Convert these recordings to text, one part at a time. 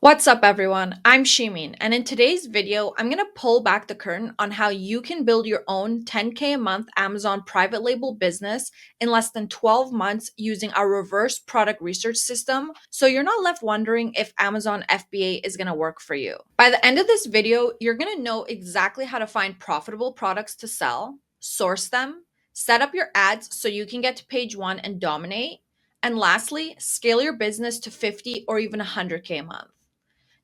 What's up, everyone? I'm Shimin, and in today's video, I'm going to pull back the curtain on how you can build your own 10K a month Amazon private label business in less than 12 months using our reverse product research system, so you're not left wondering if Amazon FBA is going to work for you. By the end of this video, you're going to know exactly how to find profitable products to sell, source them, set up your ads so you can get to page one and dominate, and lastly, scale your business to 50 or even 100K a month.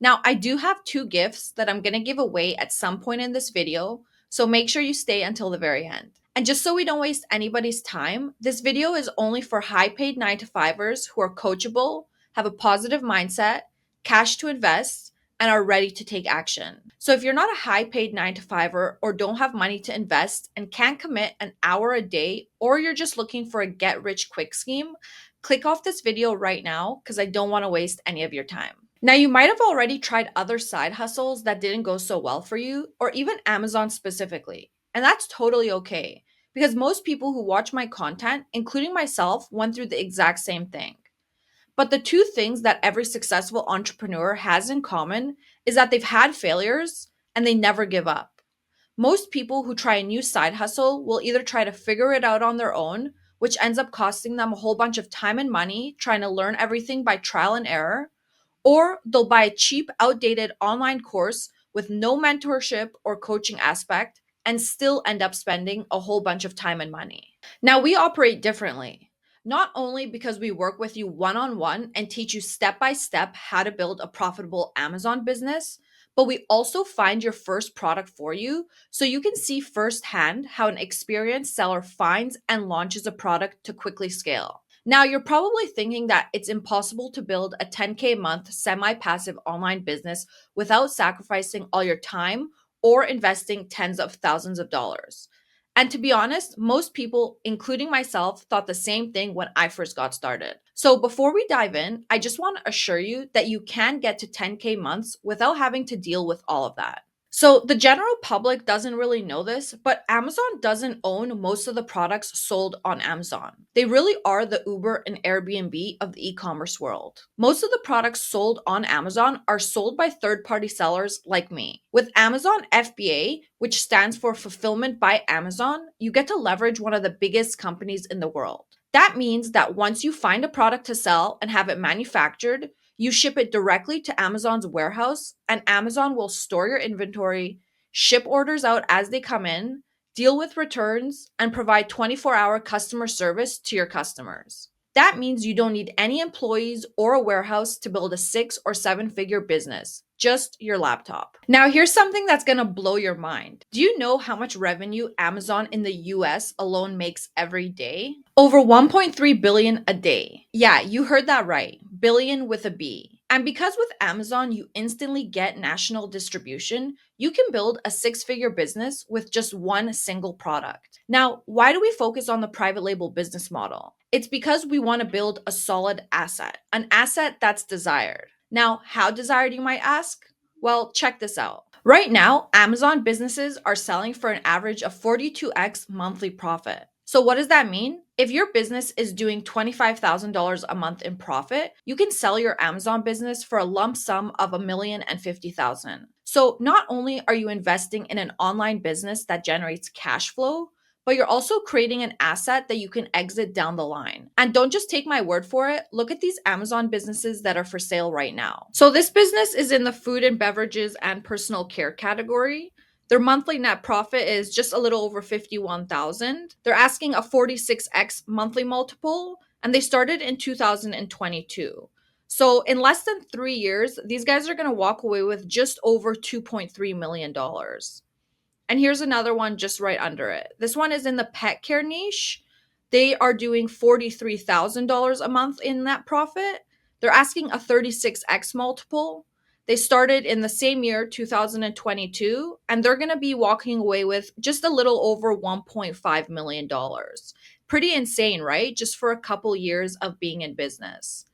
Now, I do have two gifts that I'm going to give away at some point in this video, so make sure you stay until the very end. And just so we don't waste anybody's time, this video is only for high paid 9 to 5ers who are coachable, have a positive mindset, cash to invest, and are ready to take action. So if you're not a high paid 9 to 5er or don't have money to invest and can't commit an hour a day, or you're just looking for a get rich quick scheme, click off this video right now because I don't want to waste any of your time. Now, you might have already tried other side hustles that didn't go so well for you, or even Amazon specifically. And that's totally okay, because most people who watch my content, including myself, went through the exact same thing. But the two things that every successful entrepreneur has in common is that they've had failures and they never give up. Most people who try a new side hustle will either try to figure it out on their own, which ends up costing them a whole bunch of time and money trying to learn everything by trial and error, or they'll buy a cheap, outdated online course with no mentorship or coaching aspect and still end up spending a whole bunch of time and money. Now, we operate differently, not only because we work with you one on one and teach you step by step how to build a profitable Amazon business, but we also find your first product for you so you can see firsthand how an experienced seller finds and launches a product to quickly scale. Now, you're probably thinking that it's impossible to build a 10K a month semi passive online business without sacrificing all your time or investing tens of thousands of dollars. And to be honest, most people, including myself, thought the same thing when I first got started. So before we dive in, I just want to assure you that you can get to 10K months without having to deal with all of that. So the general public doesn't really know this, but Amazon doesn't own most of the products sold on Amazon. They really are the Uber and Airbnb of the e-commerce world. Most of the products sold on Amazon are sold by third-party sellers like me. With Amazon FBA, which stands for Fulfillment by Amazon, you get to leverage one of the biggest companies in the world. That means that once you find a product to sell and have it manufactured, you ship it directly to Amazon's warehouse, and Amazon will store your inventory, ship orders out as they come in, deal with returns, and provide 24-hour customer service to your customers. That means you don't need any employees or a warehouse to build a 6 or 7 figure business, just your laptop. Now, here's something that's gonna blow your mind. Do you know how much revenue Amazon in the US alone makes every day? Over 1.3 billion a day. Yeah, you heard that right. Billion with a B. And because with Amazon you instantly get national distribution, you can build a 6 figure business with just one single product. Now, why do we focus on the private label business model? It's because we want to build a solid asset, an asset that's desired. Now, how desired, you might ask? Well, check this out. Right now, Amazon businesses are selling for an average of 42x monthly profit. So, what does that mean? If your business is doing $25,000 a month in profit, you can sell your Amazon business for a lump sum of $1,050,000. So, not only are you investing in an online business that generates cash flow, but you're also creating an asset that you can exit down the line. And don't just take my word for it. Look at these Amazon businesses that are for sale right now. So this business is in the food and beverages and personal care category. Their monthly net profit is just a little over 51,000. They're asking a 46x monthly multiple, and they started in 2022. So in less than 3 years, these guys are going to walk away with just over $2.3 million. And here's another one just right under it. This one is in the pet care niche. They are doing $43,000 a month in net profit. They're asking a 36x multiple. They started in the same year, 2022, and they're going to be walking away with just a little over $1.5 million. Pretty insane, right? Just for a couple years of being in business.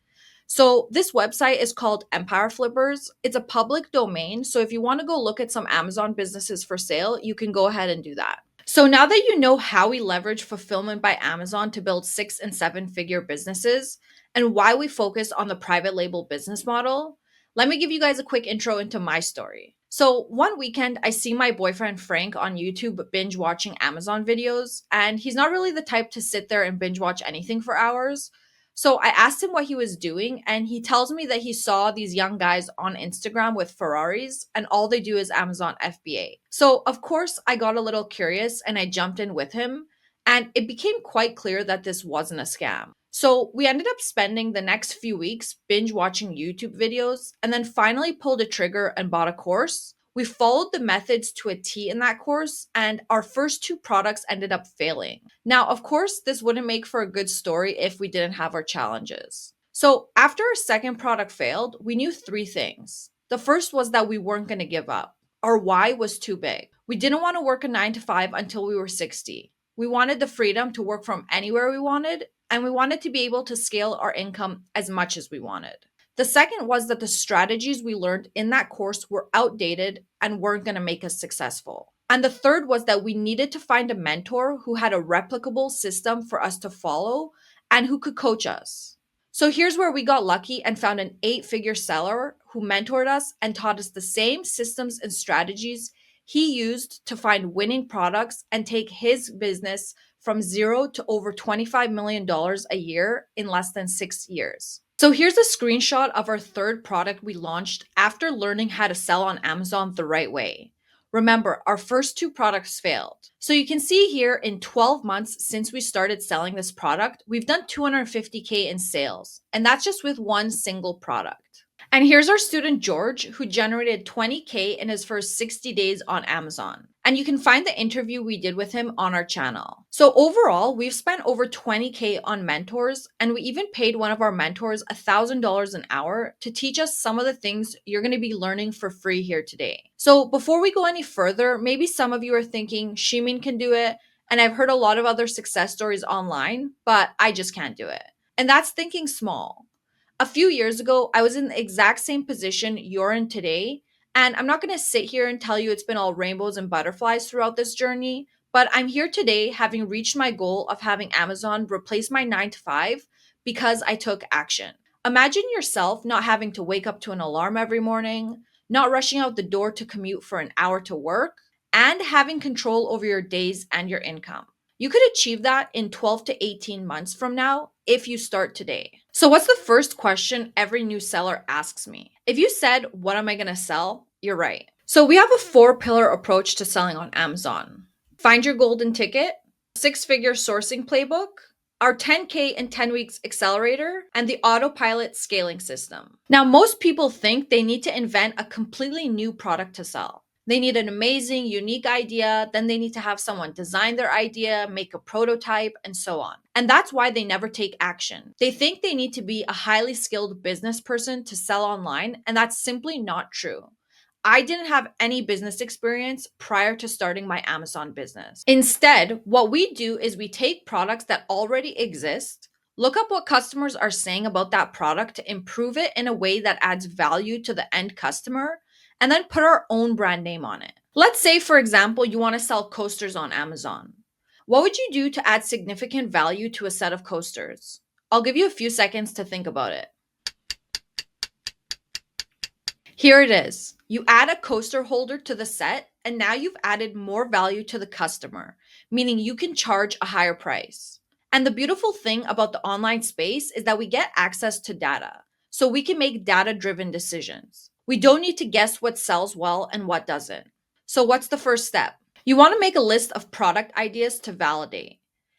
So this website is called Empire Flippers. It's a public domain. So if you want to go look at some Amazon businesses for sale, you can go ahead and do that. So now that you know how we leverage fulfillment by Amazon to build 6 and 7 figure businesses and why we focus on the private label business model, Let me give you guys a quick intro into my story. So, one weekend, I see my boyfriend Frank on YouTube binge watching Amazon videos, and he's not really the type to sit there and binge watch anything for hours. So, I asked him what he was doing, and he tells me that he saw these young guys on Instagram with Ferraris, and all they do is Amazon FBA. So, of course, I got a little curious and I jumped in with him, and it became quite clear that this wasn't a scam. So we ended up spending the next few weeks binge watching YouTube videos and then finally pulled a trigger and bought a course. We followed the methods to a T in that course, and our first two products ended up failing. Now, of course, this wouldn't make for a good story if we didn't have our challenges. So, after our second product failed, we knew three things. The first was that we weren't going to give up. Our why was too big. We didn't want to work a 9 to 5 until we were 60. We wanted the freedom to work from anywhere we wanted, and we wanted to be able to scale our income as much as we wanted. The second was that the strategies we learned in that course were outdated and weren't going to make us successful. And the third was that we needed to find a mentor who had a replicable system for us to follow and who could coach us. So here's where we got lucky and found an 8-figure seller who mentored us and taught us the same systems and strategies he used to find winning products and take his business from zero to over $25 million a year in less than 6 years. So here's a screenshot of our third product we launched after learning how to sell on Amazon the right way. Remember, our first two products failed. So you can see here in 12 months since we started selling this product, we've done 250K in sales, and that's just with one single product. And here's our student George, who generated 20K in his first 60 days on Amazon. And you can find the interview we did with him on our channel. So overall, we've spent over 20K on mentors, and we even paid one of our mentors $1,000 an hour to teach us some of the things you're going to be learning for free here today. So before we go any further, maybe some of you are thinking, Shimin can do it, and I've heard a lot of other success stories online, but I just can't do it. And that's thinking small. A few years ago, I was in the exact same position you're in today. And I'm not going to sit here and tell you it's been all rainbows and butterflies throughout this journey, but I'm here today having reached my goal of having Amazon replace my 9 to 5 because I took action. Imagine yourself not having to wake up to an alarm every morning, not rushing out the door to commute for an hour to work, and having control over your days and your income. You could achieve that in 12 to 18 months from now if you start today. So, what's the first question every new seller asks me? If you said, "What am I going to sell?" you're right. So, we have a 4-pillar approach to selling on Amazon: find your golden ticket, 6-figure sourcing playbook, our 10K in 10 weeks accelerator, and the autopilot scaling system. Now, most people think they need to invent a completely new product to sell. They need an amazing, unique idea. Then they need to have someone design their idea, make a prototype, and so on. And that's why they never take action. They think they need to be a highly skilled business person to sell online, and that's simply not true. I didn't have any business experience prior to starting my Amazon business. Instead, what we do is we take products that already exist, look up what customers are saying about that product to improve it in a way that adds value to the end customer, and then put our own brand name on it. Let's say, for example, you want to sell coasters on Amazon. What would you do to add significant value to a set of coasters? I'll give you a few seconds to think about it. Here it is. You add a coaster holder to the set, and now you've added more value to the customer, meaning you can charge a higher price. And the beautiful thing about the online space is that we get access to data, so we can make data-driven decisions. We don't need to guess what sells well and what doesn't. So, what's the first step? You want to make a list of product ideas to validate.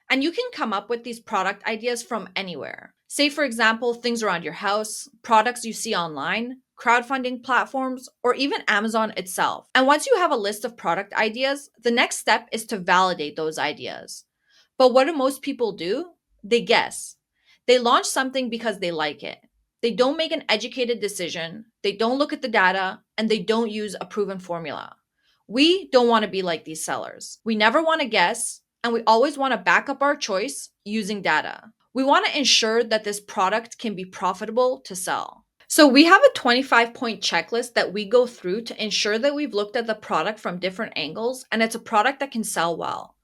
And you can come up with these product ideas from anywhere. Say, for example, things around your house, products you see online, crowdfunding platforms, or even Amazon itself. And once you have a list of product ideas, the next step is to validate those ideas. But what do most people do? They guess. They launch something because they like it. They don't make an educated decision, they don't look at the data, and they don't use a proven formula. We don't want to be like these sellers. We never want to guess, and we always want to back up our choice using data. We want to ensure that this product can be profitable to sell. So we have a 25-point checklist that we go through to ensure that we've looked at the product from different angles and it's a product that can sell well.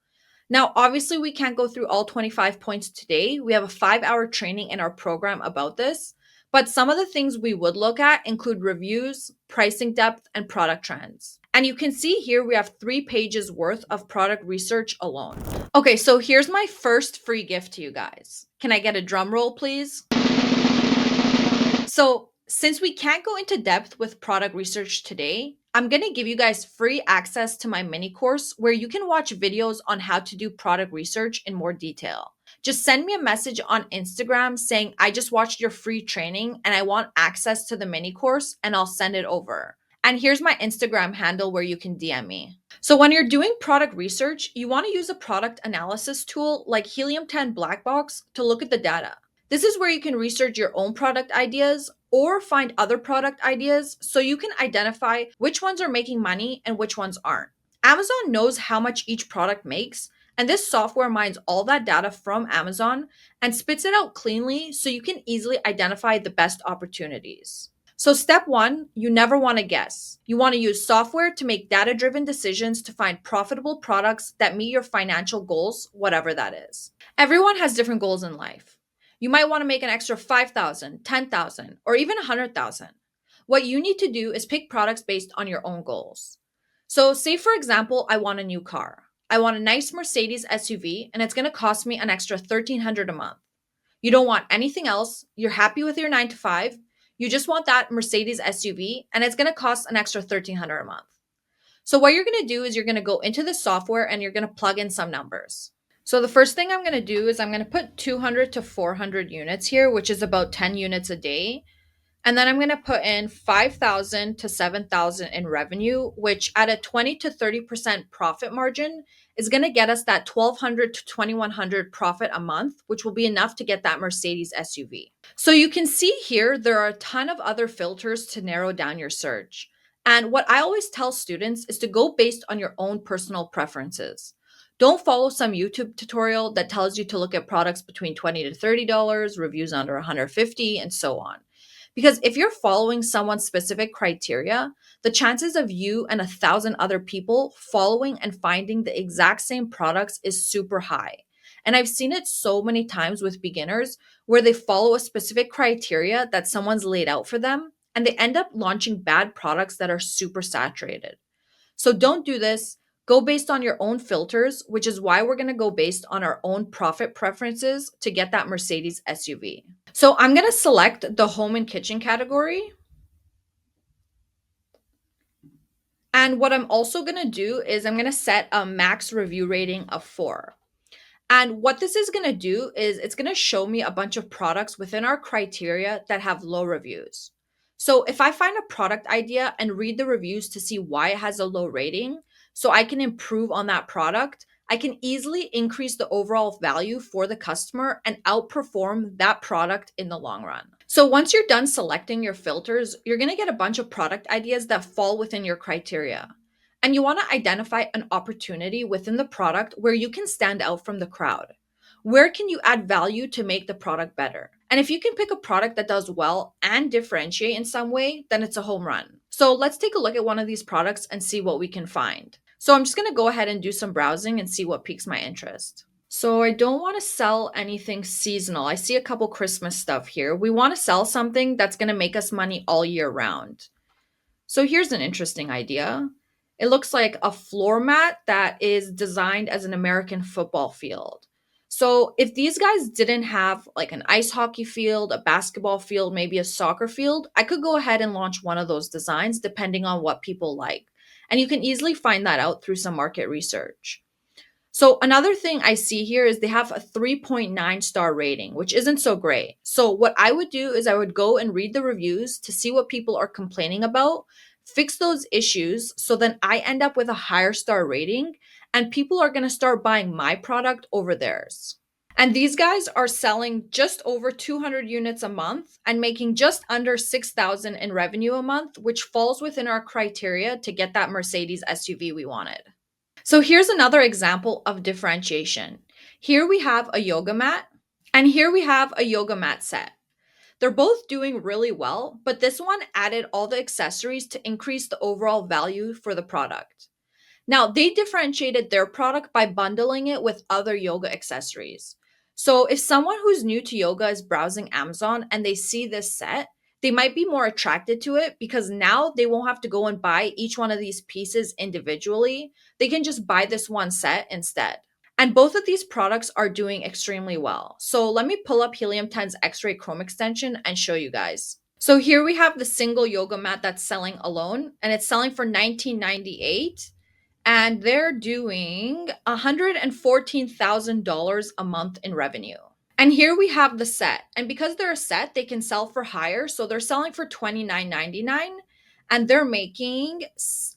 Now, obviously, we can't go through all 25 points today. We have a 5-hour training in our program about this. But some of the things we would look at include reviews, pricing depth, and product trends. And you can see here we have 3 pages worth of product research alone. Okay, so here's my first free gift to you guys. Can I get a drum roll, please? So, since we can't go into depth with product research today, I'm going to give you guys free access to my mini course where you can watch videos on how to do product research in more detail. Just send me a message on Instagram saying, I just watched your free training and I want access to the mini course, and I'll send it over. And here's my Instagram handle where you can DM me. So, when you're doing product research, you want to use a product analysis tool like Helium 10 Black Box to look at the data. This is where you can research your own product ideas or find other product ideas so you can identify which ones are making money and which ones aren't. Amazon knows how much each product makes, and this software mines all that data from Amazon and spits it out cleanly so you can easily identify the best opportunities. So, step one, you never want to guess. You want to use software to make data driven decisions to find profitable products that meet your financial goals, whatever that is. Everyone has different goals in life. You might want to make an extra 5,000, 10,000, or even 100,000. What you need to do is pick products based on your own goals. So, say for example, I want a new car. I want a nice Mercedes SUV and it's going to cost me an extra 1,300 a month. You don't want anything else. You're happy with your 9 to 5. You just want that Mercedes SUV and it's going to cost an extra 1,300 a month. So, what you're going to do is you're going to go into the software and you're going to plug in some numbers. So the first thing I'm going to do is I'm going to put 200 to 400 units here, which is about 10 units a day. And then I'm going to put in 5,000 to 7,000 in revenue, which at a 20 to 30% profit margin is going to get us that 1,200 to 2,100 profit a month, which will be enough to get that Mercedes SUV. So you can see here, there are a ton of other filters to narrow down your search. And what I always tell students is to go based on your own personal preferences. Don't follow some YouTube tutorial that tells you to look at products between $20 to $30, reviews under 150, and so on. Because if you're following someone's specific criteria, the chances of you and 1,000 other people following and finding the exact same products is super high. And I've seen it so many times with beginners where they follow a specific criteria that someone's laid out for them, and they end up launching bad products that are super saturated. So don't do this. Go based on your own filters, which is why we're going to go based on our own profit preferences to get that Mercedes SUV. So I'm going to select the home and kitchen category. And what I'm also going to do is I'm going to set a max review rating of 4. And what this is going to do is it's going to show me a bunch of products within our criteria that have low reviews. So if I find a product idea and read the reviews to see why it has a low rating, so I can improve on that product, I can easily increase the overall value for the customer and outperform that product in the long run. So once you're done selecting your filters, you're going to get a bunch of product ideas that fall within your criteria. And you want to identify an opportunity within the product where you can stand out from the crowd. Where can you add value to make the product better? And if you can pick a product that does well and differentiate in some way, then it's a home run. So let's take a look at one of these products and see what we can find. So I'm just going to go ahead and do some browsing and see what piques my interest. So I don't want to sell anything seasonal. I see a couple Christmas stuff here. We want to sell something that's going to make us money all year round. So here's an interesting idea. It looks like a floor mat that is designed as an American football field. So if these guys didn't have like an ice hockey field, a basketball field, maybe a soccer field, I could go ahead and launch one of those designs depending on what people like. And you can easily find that out through some market research. So another thing I see here is they have a 3.9 star rating, which isn't so great. So what I would do is I would go and read the reviews to see what people are complaining about, fix those issues, so then I end up with a higher star rating and people are going to start buying my product over theirs. And these guys are selling just over 200 units a month and making just under 6,000 in revenue a month, which falls within our criteria to get that Mercedes SUV we wanted. So here's another example of differentiation. Here we have a yoga mat, and here we have a yoga mat set. They're both doing really well, but this one added all the accessories to increase the overall value for the product. Now, they differentiated their product by bundling it with other yoga accessories. So if someone who's new to yoga is browsing Amazon and they see this set, they might be more attracted to it because now they won't have to go and buy each one of these pieces individually. They can just buy this one set instead. And both of these products are doing extremely well. So let me pull up Helium 10's X-ray Chrome extension and show you guys. So here we have the single yoga mat that's selling alone, and it's selling for $19.98, and they're doing $114,000 a month in revenue. And here we have the set. And because they're a set, they can sell for higher. So they're selling for $29.99, and they're making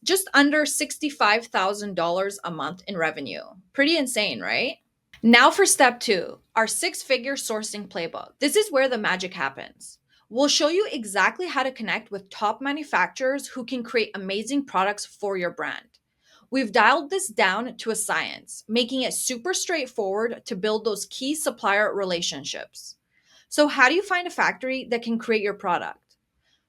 just under $65,000 a month in revenue. Pretty insane, right? Now for step two, our six-figure sourcing playbook. This is where the magic happens. We'll show you exactly how to connect with top manufacturers who can create amazing products for your brand. We've dialed this down to a science, making it super straightforward to build those key supplier relationships. So, how do you find a factory that can create your product?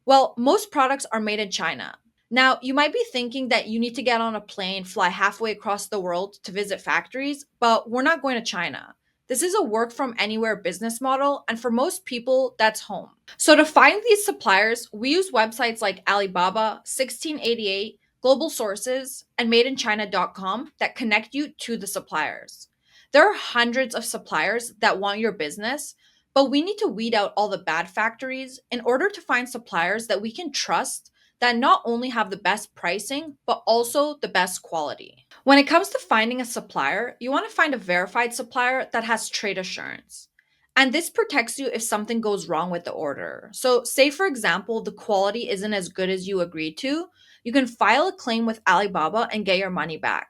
Well, most products are made in China. Now, you might be thinking that you need to get on a plane, fly halfway across the world to visit factories, but we're not going to China. This is a work from anywhere business model, and for most people, that's home. So, to find these suppliers, we use websites like Alibaba, 1688, Global Sources, and madeinchina.com that connect you to the suppliers. There are hundreds of suppliers that want your business, but we need to weed out all the bad factories in order to find suppliers that we can trust that not only have the best pricing, but also the best quality. When it comes to finding a supplier, you want to find a verified supplier that has trade assurance. And this protects you if something goes wrong with the order. So, say for example, the quality isn't as good as you agreed to, you can file a claim with Alibaba and get your money back.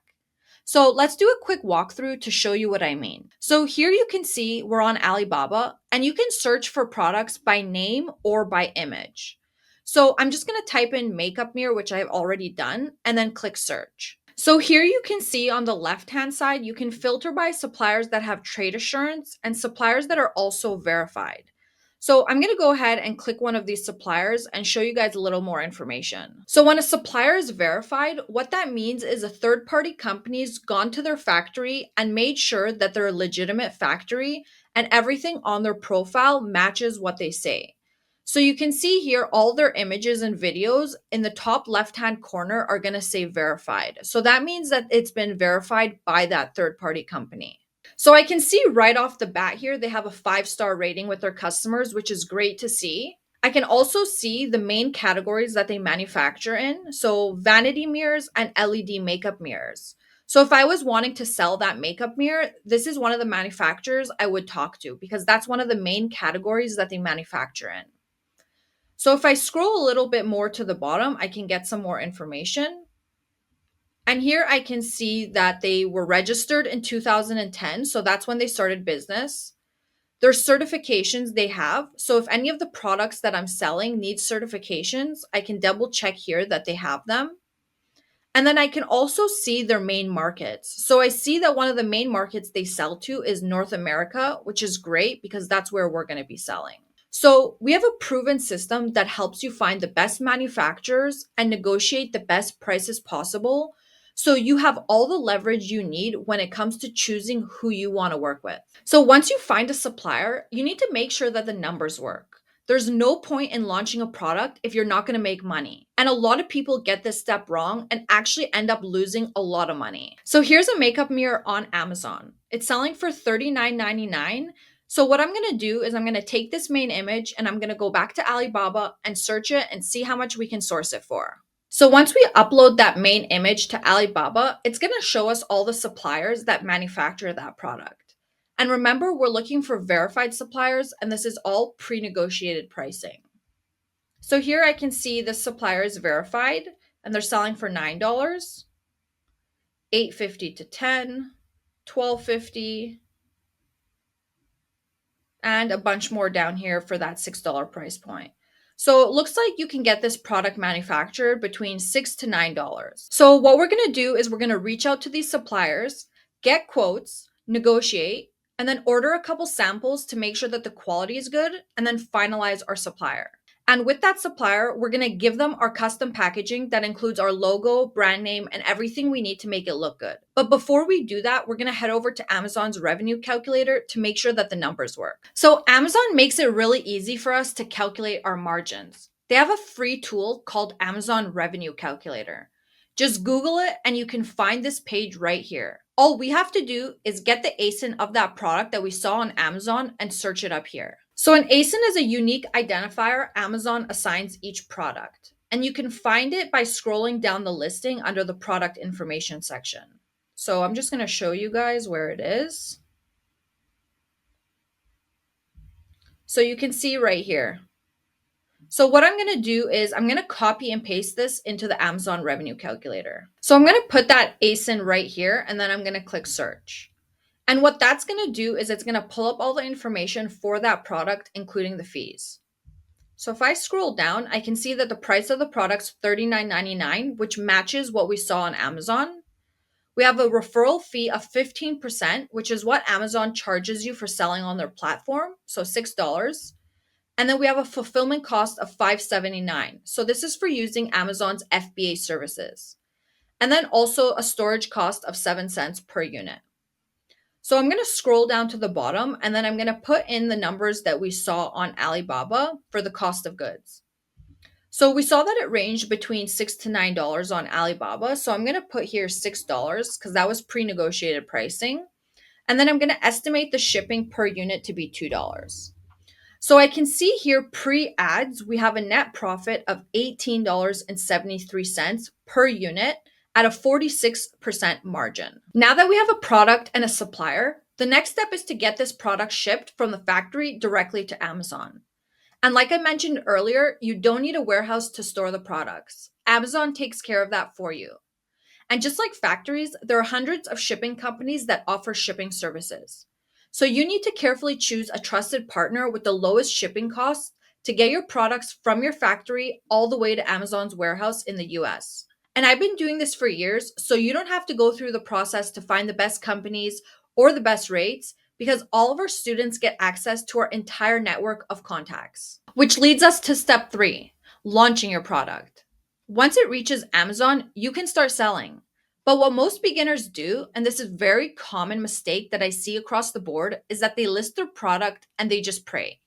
So let's do a quick walkthrough to show you what I mean. So here you can see we're on Alibaba, and you can search for products by name or by image. So I'm just going to type in makeup mirror, which I've already done, and then click search. So here you can see on the left-hand side, you can filter by suppliers that have trade assurance and suppliers that are also verified. So I'm going to go ahead and click one of these suppliers and show you guys a little more information. So when a supplier is verified, what that means is a third-party company's gone to their factory and made sure that they're a legitimate factory and everything on their profile matches what they say. So you can see here all their images and videos in the top left-hand corner are going to say verified. So that means that it's been verified by that third-party company. So I can see right off the bat here, they have a 5-star rating with their customers, which is great to see. I can also see the main categories that they manufacture in. So vanity mirrors and LED makeup mirrors. So if I was wanting to sell that makeup mirror, this is one of the manufacturers I would talk to because that's one of the main categories that they manufacture in. So if I scroll a little bit more to the bottom, I can get some more information. And here I can see that they were registered in 2010. So that's when they started business. There's certifications they have. So if any of the products that I'm selling need certifications, I can double check here that they have them. And then I can also see their main markets. So I see that one of the main markets they sell to is North America, which is great because that's where we're going to be selling. So we have a proven system that helps you find the best manufacturers and negotiate the best prices possible. So you have all the leverage you need when it comes to choosing who you want to work with. So once you find a supplier, you need to make sure that the numbers work. There's no point in launching a product if you're not going to make money. And a lot of people get this step wrong and actually end up losing a lot of money. So here's a makeup mirror on Amazon. It's selling for $39.99. So what I'm going to do is I'm going to take this main image and I'm going to go back to Alibaba and search it and see how much we can source it for. So once we upload that main image to Alibaba, it's going to show us all the suppliers that manufacture that product. And remember, we're looking for verified suppliers, and this is all pre-negotiated pricing. So here I can see the supplier is verified, and they're selling for $9, $8.50 to $10, $12.50, and a bunch more down here for that $6 price point. So it looks like you can get this product manufactured between $6 to $9. So what we're going to do is we're going to reach out to these suppliers, get quotes, negotiate, and then order a couple samples to make sure that the quality is good, and then finalize our supplier. And with that supplier, we're going to give them our custom packaging that includes our logo, brand name, and everything we need to make it look good. But before we do that, we're going to head over to Amazon's revenue calculator to make sure that the numbers work. So Amazon makes it really easy for us to calculate our margins. They have a free tool called Amazon Revenue Calculator. Just Google it and you can find this page right here. All we have to do is get the ASIN of that product that we saw on Amazon and search it up here. So an ASIN is a unique identifier Amazon assigns each product. And you can find it by scrolling down the listing under the product information section. So I'm just going to show you guys where it is. So you can see right here. So what I'm going to do is I'm going to copy and paste this into the Amazon revenue calculator. So I'm going to put that ASIN right here and then I'm going to click search. And what that's going to do is it's going to pull up all the information for that product, including the fees. So if I scroll down, I can see that the price of the product's $39.99, which matches what we saw on Amazon. We have a referral fee of 15%, which is what Amazon charges you for selling on their platform, so $6. And then we have a fulfillment cost of $5.79. So this is for using Amazon's FBA services. And then also a storage cost of 7 cents per unit. So I'm going to scroll down to the bottom and then I'm going to put in the numbers that we saw on Alibaba for the cost of goods. So we saw that it ranged between $6 to $9 on Alibaba. So I'm going to put here $6 because that was pre-negotiated pricing. And then I'm going to estimate the shipping per unit to be $2. So I can see here pre-ads, we have a net profit of $18.73 per unit at a 46% margin. Now that we have a product and a supplier, the next step is to get this product shipped from the factory directly to Amazon. And like I mentioned earlier, you don't need a warehouse to store the products. Amazon takes care of that for you. And just like factories, there are hundreds of shipping companies that offer shipping services. So you need to carefully choose a trusted partner with the lowest shipping costs to get your products from your factory all the way to Amazon's warehouse in the US. And I've been doing this for years, so you don't have to go through the process to find the best companies or the best rates because all of our students get access to our entire network of contacts. Which leads us to step 3, launching your product. Once it reaches Amazon, you can start selling. But what most beginners do, and this is a very common mistake that I see across the board, is that they list their product and they just pray.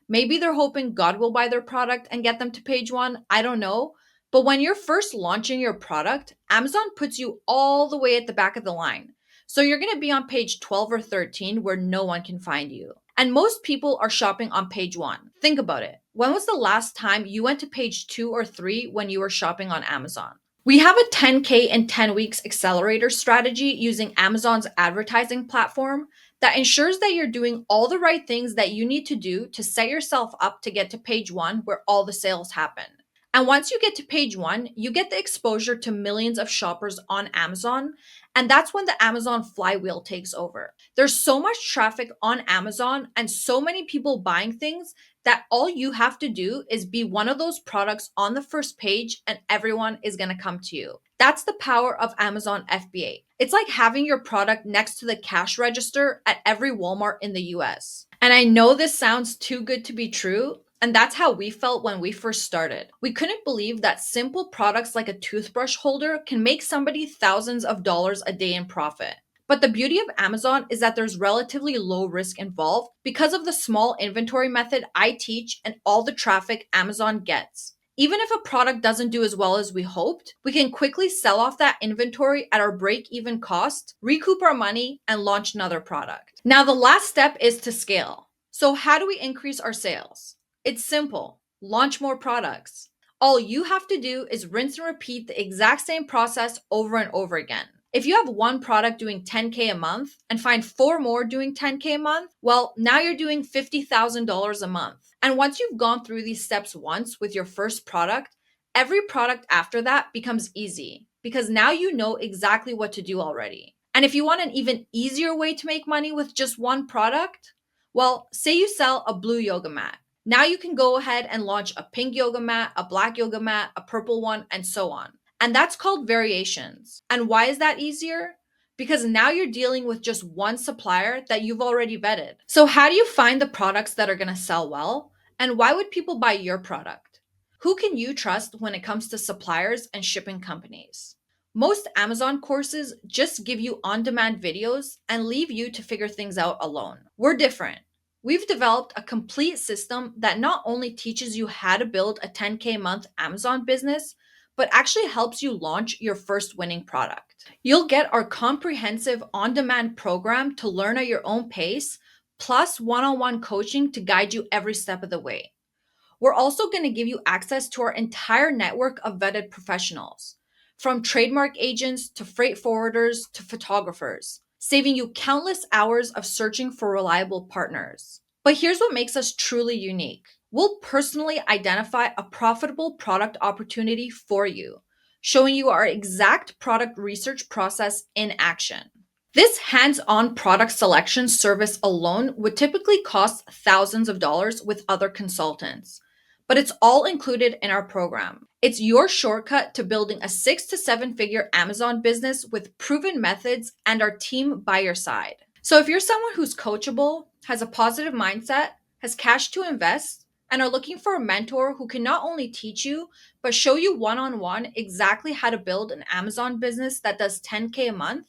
Maybe they're hoping God will buy their product and get them to page 1. I don't know. But when you're first launching your product, Amazon puts you all the way at the back of the line. So you're going to be on page 12 or 13 where no one can find you. And most people are shopping on page 1. Think about it. When was the last time you went to page 2 or 3 when you were shopping on Amazon? We have a 10K in 10 weeks accelerator strategy using Amazon's advertising platform that ensures that you're doing all the right things that you need to do to set yourself up to get to page 1 where all the sales happen. And once you get to page 1, you get the exposure to millions of shoppers on Amazon. And that's when the Amazon flywheel takes over. There's so much traffic on Amazon and so many people buying things that all you have to do is be one of those products on the first page and everyone is going to come to you. That's the power of Amazon FBA. It's like having your product next to the cash register at every Walmart in the US. And I know this sounds too good to be true. And that's how we felt when we first started. We couldn't believe that simple products like a toothbrush holder can make somebody thousands of dollars a day in profit. But the beauty of Amazon is that there's relatively low risk involved because of the small inventory method I teach and all the traffic Amazon gets. Even if a product doesn't do as well as we hoped, we can quickly sell off that inventory at our break-even cost, recoup our money, and launch another product. Now, the last step is to scale. So how do we increase our sales? It's simple. Launch more products. All you have to do is rinse and repeat the exact same process over and over again. If you have one product doing 10K a month and find 4 more doing 10K a month, well, now you're doing $50,000 a month. And once you've gone through these steps once with your first product, every product after that becomes easy because now you know exactly what to do already. And if you want an even easier way to make money with just one product, well, say you sell a blue yoga mat. Now you can go ahead and launch a pink yoga mat, a black yoga mat, a purple one, and so on. And that's called variations. And why is that easier? Because now you're dealing with just one supplier that you've already vetted. So how do you find the products that are going to sell well? And why would people buy your product? Who can you trust when it comes to suppliers and shipping companies? Most Amazon courses just give you on demand videos and leave you to figure things out alone. We're different. We've developed a complete system that not only teaches you how to build a 10K a month Amazon business, but actually helps you launch your first winning product. You'll get our comprehensive on demand program to learn at your own pace, plus one on one coaching to guide you every step of the way. We're also going to give you access to our entire network of vetted professionals, from trademark agents to freight forwarders to photographers, saving you countless hours of searching for reliable partners. But here's what makes us truly unique. We'll personally identify a profitable product opportunity for you, showing you our exact product research process in action. This hands-on product selection service alone would typically cost thousands of dollars with other consultants, but it's all included in our program. It's your shortcut to building a 6 to 7 figure Amazon business with proven methods and our team by your side. So if you're someone who's coachable, has a positive mindset, has cash to invest, and are looking for a mentor who can not only teach you, but show you one-on-one exactly how to build an Amazon business that does 10K a month,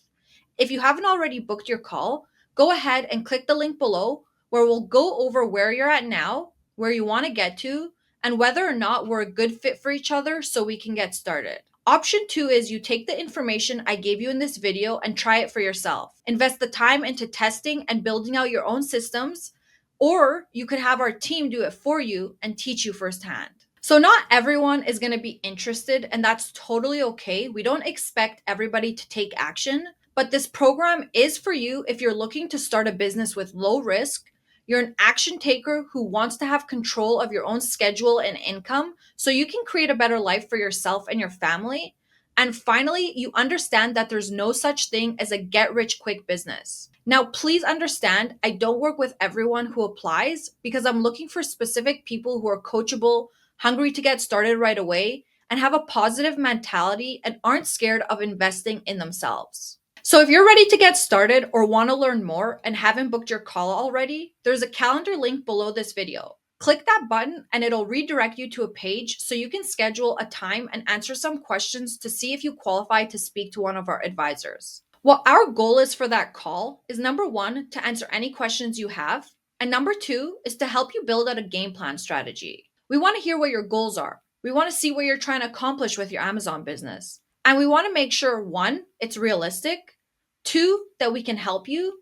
if you haven't already booked your call, go ahead and click the link below where we'll go over where you're at now, where you want to get to, and whether or not we're a good fit for each other so we can get started. Option 2 is you take the information I gave you in this video and try it for yourself. Invest the time into testing and building out your own systems, or you could have our team do it for you and teach you firsthand. So, not everyone is going to be interested, and that's totally okay. We don't expect everybody to take action, but this program is for you if you're looking to start a business with low risk. You're an action taker who wants to have control of your own schedule and income so you can create a better life for yourself and your family. And finally, you understand that there's no such thing as a get rich quick business. Now, please understand, I don't work with everyone who applies because I'm looking for specific people who are coachable, hungry to get started right away, and have a positive mentality and aren't scared of investing in themselves. So if you're ready to get started or want to learn more and haven't booked your call already, there's a calendar link below this video. Click that button and it'll redirect you to a page so you can schedule a time and answer some questions to see if you qualify to speak to one of our advisors. What our goal is for that call is number 1, to answer any questions you have, and number 2 is to help you build out a game plan strategy. We want to hear what your goals are. We want to see what you're trying to accomplish with your Amazon business. And we want to make sure 1, it's realistic, 2, that we can help you,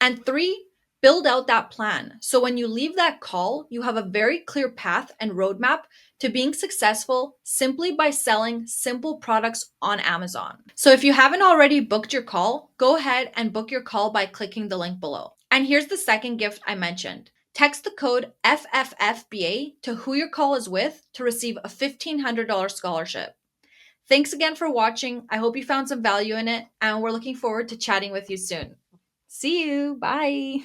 and 3, build out that plan. So when you leave that call, you have a very clear path and roadmap to being successful simply by selling simple products on Amazon. So if you haven't already booked your call, go ahead and book your call by clicking the link below. And here's the second gift I mentioned. Text the code FFFBA to who your call is with to receive a $1,500 scholarship. Thanks again for watching. I hope you found some value in it, and we're looking forward to chatting with you soon. See you. Bye.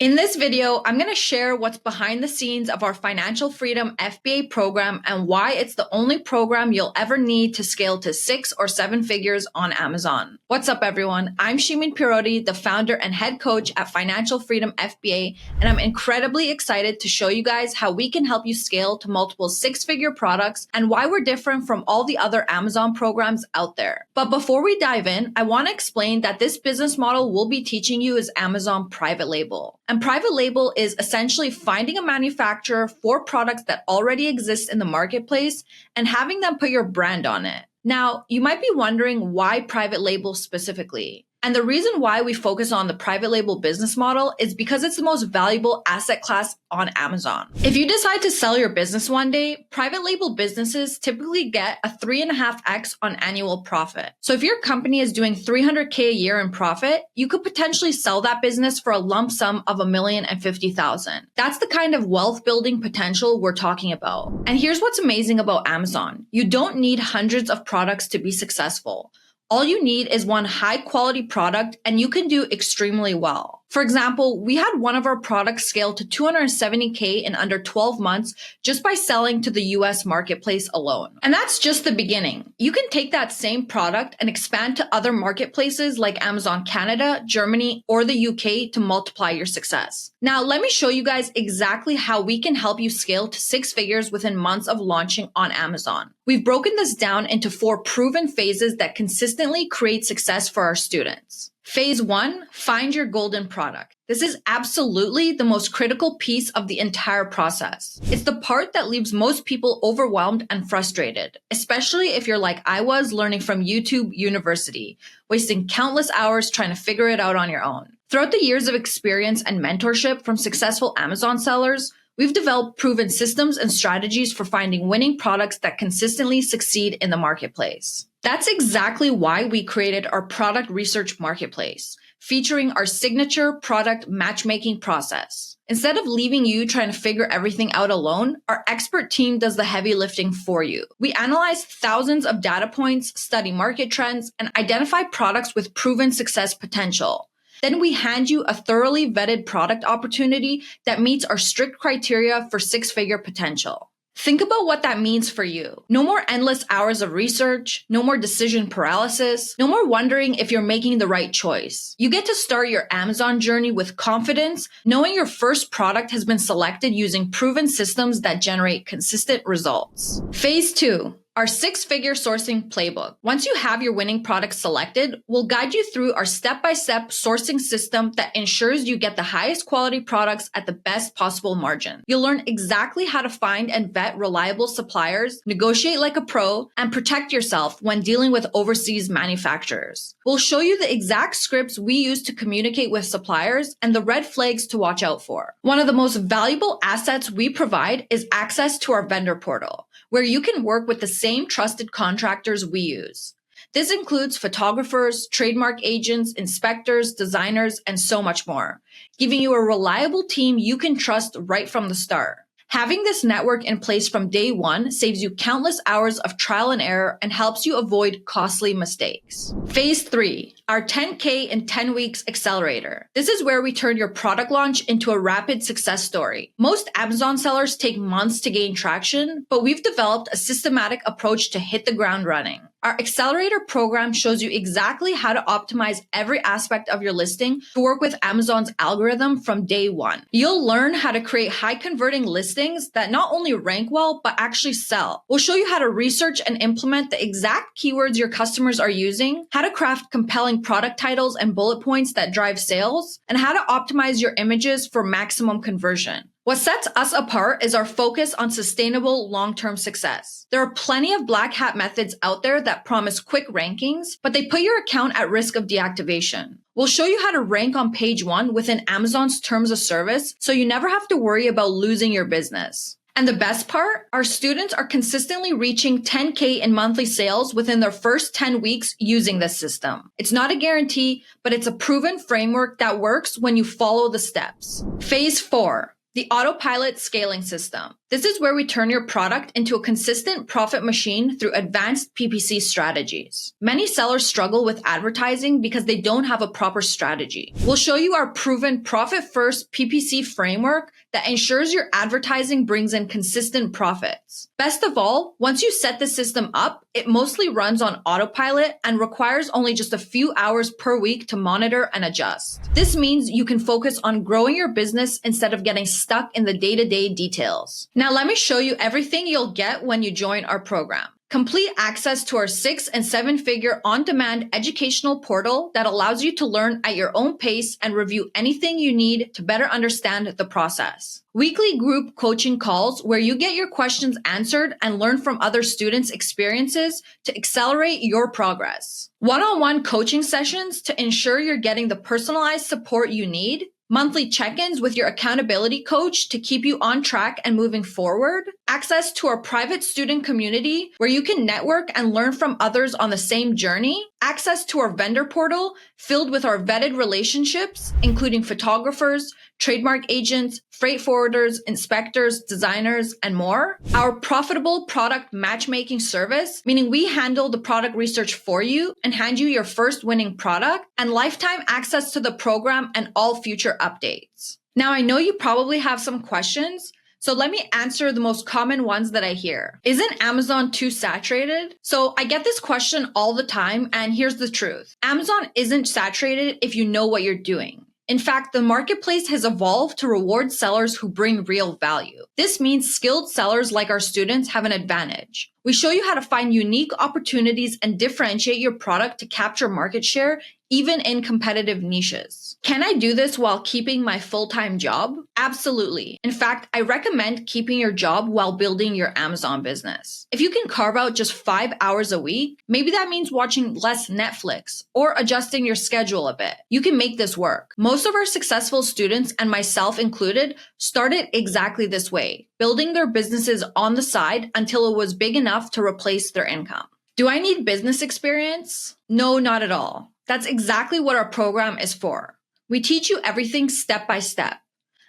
In this video, I'm going to share what's behind the scenes of our Financial Freedom FBA program and why it's the only program you'll ever need to scale to 6 or 7 figures on Amazon. What's up, everyone? I'm Shimin Piroti, the founder and head coach at Financial Freedom FBA, and I'm incredibly excited to show you guys how we can help you scale to multiple 6-figure products and why we're different from all the other Amazon programs out there. But before we dive in, I want to explain that this business model we'll be teaching you is Amazon private label. And private label is essentially finding a manufacturer for products that already exist in the marketplace and having them put your brand on it. Now, you might be wondering why private label specifically. And the reason why we focus on the private label business model is because it's the most valuable asset class on Amazon. If you decide to sell your business one day, private label businesses typically get a 3.5x on annual profit. So if your company is doing $300K a year in profit, you could potentially sell that business for a lump sum of $1,050,000. That's the kind of wealth building potential we're talking about. And here's what's amazing about Amazon. You don't need hundreds of products to be successful. All you need is one high quality product and you can do extremely well. For example, we had one of our products scale to 270K in under 12 months just by selling to the US marketplace alone. And that's just the beginning. You can take that same product and expand to other marketplaces like Amazon Canada, Germany, or the UK to multiply your success. Now, let me show you guys exactly how we can help you scale to 6 figures within months of launching on Amazon. We've broken this down into 4 proven phases that consistently create success for our students. Phase 1, find your golden product. This is absolutely the most critical piece of the entire process. It's the part that leaves most people overwhelmed and frustrated, especially if you're like I was learning from YouTube University, wasting countless hours trying to figure it out on your own. Throughout the years of experience and mentorship from successful Amazon sellers, we've developed proven systems and strategies for finding winning products that consistently succeed in the marketplace. That's exactly why we created our product research marketplace, featuring our signature product matchmaking process. Instead of leaving you trying to figure everything out alone, our expert team does the heavy lifting for you. We analyze thousands of data points, study market trends, and identify products with proven success potential. Then we hand you a thoroughly vetted product opportunity that meets our strict criteria for 6-figure potential. Think about what that means for you. No more endless hours of research, no more decision paralysis, no more wondering if you're making the right choice. You get to start your Amazon journey with confidence, knowing your first product has been selected using proven systems that generate consistent results. Phase 2. Our 6-figure sourcing playbook. Once you have your winning product selected, we'll guide you through our step-by-step sourcing system that ensures you get the highest quality products at the best possible margin. You'll learn exactly how to find and vet reliable suppliers, negotiate like a pro, and protect yourself when dealing with overseas manufacturers. We'll show you the exact scripts we use to communicate with suppliers and the red flags to watch out for. One of the most valuable assets we provide is access to our vendor portal, where you can work with the same trusted contractors we use. This includes photographers, trademark agents, inspectors, designers, and so much more, giving you a reliable team you can trust right from the start. Having this network in place from day one saves you countless hours of trial and error and helps you avoid costly mistakes. Phase 3, our 10K in 10 weeks accelerator. This is where we turn your product launch into a rapid success story. Most Amazon sellers take months to gain traction, but we've developed a systematic approach to hit the ground running. Our accelerator program shows you exactly how to optimize every aspect of your listing to work with Amazon's algorithm from day one. You'll learn how to create high converting listings that not only rank well, but actually sell. We'll show you how to research and implement the exact keywords your customers are using, how to craft compelling product titles and bullet points that drive sales, and how to optimize your images for maximum conversion. What sets us apart is our focus on sustainable long-term success. There are plenty of black hat methods out there that promise quick rankings, but they put your account at risk of deactivation. We'll show you how to rank on page 1 within Amazon's terms of service, so you never have to worry about losing your business. And the best part, our students are consistently reaching 10K in monthly sales within their first 10 weeks using this system. It's not a guarantee, but it's a proven framework that works when you follow the steps. Phase 4. The autopilot scaling system. This is where we turn your product into a consistent profit machine through advanced PPC strategies. Many sellers struggle with advertising because they don't have a proper strategy. We'll show you our proven profit-first PPC framework that ensures your advertising brings in consistent profits. Best of all, once you set the system up, it mostly runs on autopilot and requires only just a few hours per week to monitor and adjust. This means you can focus on growing your business instead of getting stuck in the day-to-day details. Now let me show you everything you'll get when you join our program. Complete access to our 6- and 7-figure on-demand educational portal that allows you to learn at your own pace and review anything you need to better understand the process. Weekly group coaching calls where you get your questions answered and learn from other students' experiences to accelerate your progress. One-on-one coaching sessions to ensure you're getting the personalized support you need. monthly check-ins with your accountability coach to keep you on track and moving forward, access to our private student community where you can network and learn from others on the same journey, access to our vendor portal filled with our vetted relationships, including photographers, trademark agents, freight forwarders, inspectors, designers, and more. Our profitable product matchmaking service, meaning we handle the product research for you and hand you your first winning product, and lifetime access to the program and all future updates. Now, I know you probably have some questions, so let me answer the most common ones that I hear. Isn't Amazon too saturated? So I get this question all the time, and here's the truth. Amazon isn't saturated if you know what you're doing. In fact, the marketplace has evolved to reward sellers who bring real value. This means skilled sellers like our students have an advantage. We show you how to find unique opportunities and differentiate your product to capture market share, even in competitive niches. Can I do this while keeping my full-time job? Absolutely. In fact, I recommend keeping your job while building your Amazon business. If you can carve out just 5 hours a week, maybe that means watching less Netflix or adjusting your schedule a bit. You can make this work. Most of our successful students, and myself included, started exactly this way, building their businesses on the side until it was big enough to replace their income. Do I need business experience? No, not at all. That's exactly what our program is for. We teach you everything step by step.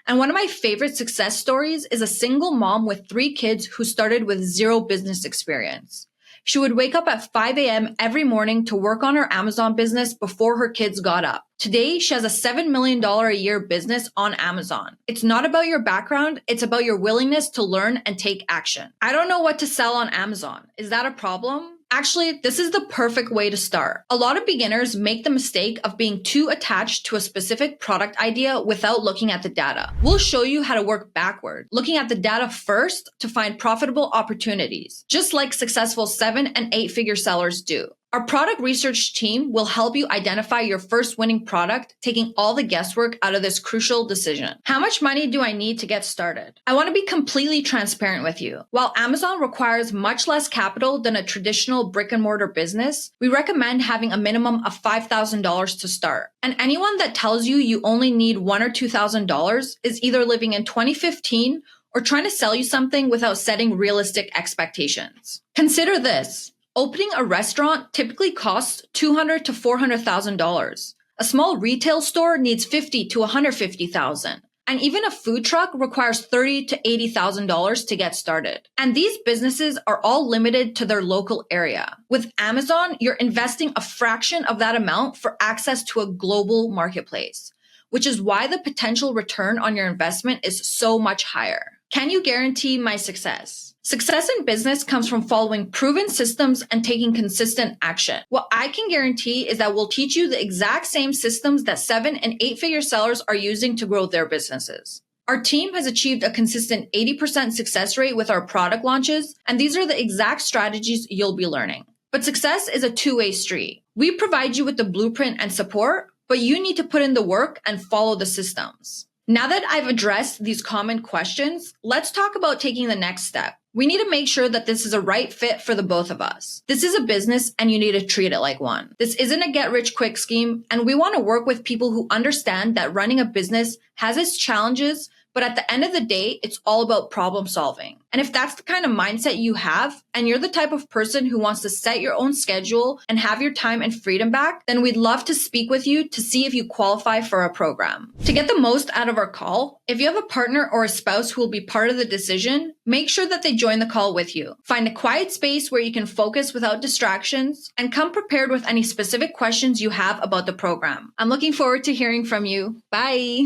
And one of my favorite success stories is a single mom with 3 kids who started with 0 business experience. She would wake up at 5 a.m. every morning to work on her Amazon business before her kids got up. Today, she has a $7 million a year business on Amazon. It's not about your background, it's about your willingness to learn and take action. I don't know what to sell on Amazon. Is that a problem? Actually, this is the perfect way to start. A lot of beginners make the mistake of being too attached to a specific product idea without looking at the data. We'll show you how to work backward, looking at the data first to find profitable opportunities, just like successful 7- and 8-figure sellers do. Our product research team will help you identify your first winning product, taking all the guesswork out of this crucial decision. How much money do I need to get started? I want to be completely transparent with you. While Amazon requires much less capital than a traditional brick and mortar business, we recommend having a minimum of $5,000 to start. And anyone that tells you you only need $1,000 or $2,000 is either living in 2015 or trying to sell you something without setting realistic expectations. Consider this. Opening a restaurant typically costs $200,000 to $400,000. A small retail store needs $50,000 to $150,000. And even a food truck requires $30,000 to $80,000 to get started. And these businesses are all limited to their local area. With Amazon, you're investing a fraction of that amount for access to a global marketplace, which is why the potential return on your investment is so much higher. Can you guarantee my success? Success in business comes from following proven systems and taking consistent action. What I can guarantee is that we'll teach you the exact same systems that 7- and 8-figure sellers are using to grow their businesses. Our team has achieved a consistent 80% success rate with our product launches, and these are the exact strategies you'll be learning. But success is a two-way street. We provide you with the blueprint and support, but you need to put in the work and follow the systems. Now that I've addressed these common questions, let's talk about taking the next step. We need to make sure that this is a right fit for the both of us. This is a business and you need to treat it like one. This isn't a get-rich-quick scheme, and we want to work with people who understand that running a business has its challenges, but at the end of the day, it's all about problem solving. And if that's the kind of mindset you have, and you're the type of person who wants to set your own schedule and have your time and freedom back, then we'd love to speak with you to see if you qualify for a program. To get the most out of our call, if you have a partner or a spouse who will be part of the decision, make sure that they join the call with you. Find a quiet space where you can focus without distractions, and come prepared with any specific questions you have about the program. I'm looking forward to hearing from you. Bye.